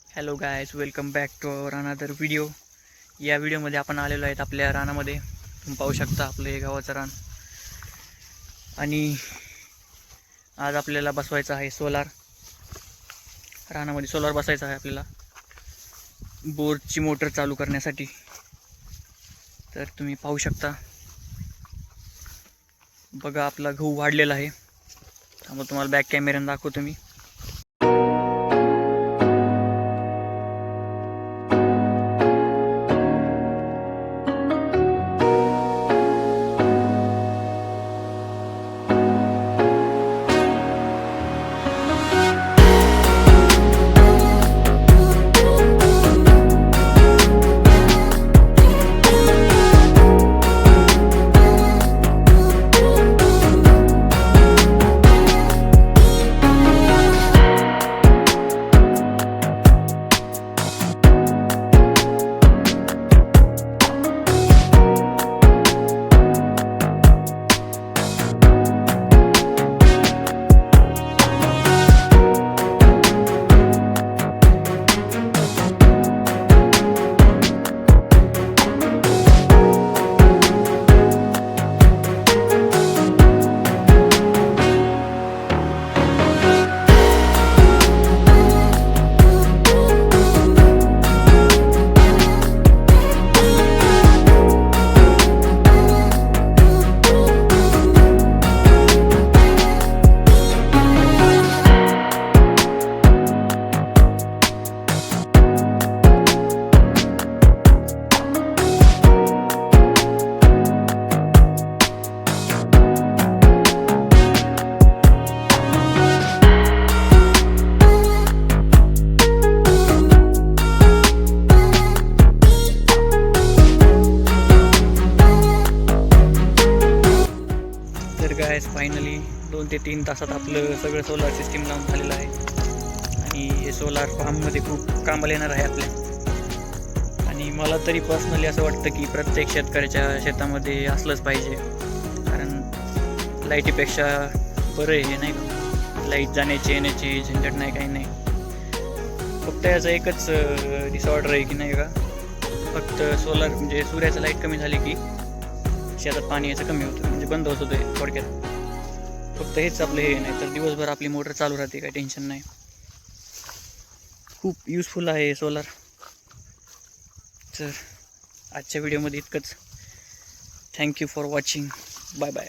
Hello guys, welcome back to our another video. या व्हिडिओमध्ये आपण आलेलो आहेत आपल्या रानामध्ये. तुम्ही पाहू शकता आपलं हे गावाचं रान. आणि आज आपल्याला बसवायचं आहे सोलार. रानामध्ये सोलार बसवायचा आहे आपल्याला बोरची मोटर चालू करण्यासाठी. तर तुम्ही पाहू शकता, बघा आपला गहू वाढलेला आहे. त्यामुळे तुम्हाला बॅक कॅमेऱ्याने दाखवतो मी. तर गायस, फायनली 2 ते 3 तासात आपलं सगळं सोलार सिस्टीम लावून झालेलं आहे. आणि हे सोलार फार्ममध्ये खूप कामाला येणार आहे आपल्या. आणि मला तरी पर्सनली असं वाटतं की प्रत्येक शेतकऱ्याच्या शेतामध्ये असलंच पाहिजे. कारण लाईटीपेक्षा बरं हे नाही का, लाईट जाण्याची येण्याची झंझट नाही, काही नाही. फक्त याचा एकच डिसऑर्डर आहे की नाही का, फक्त सोलार म्हणजे सूर्याचं लाईट कमी झाली की शेतात पाणी याचं कमी होतं, म्हणजे बंद होत होतं थोडक्यात. फक्त हेच आपलं हे नाही तर दिवसभर आपली मोटर चालू राहते, काही टेन्शन नाही. खूप युजफुल आहे सोलार. तर आजच्या व्हिडिओमध्ये इतकंच. Thank you for watching. Bye bye.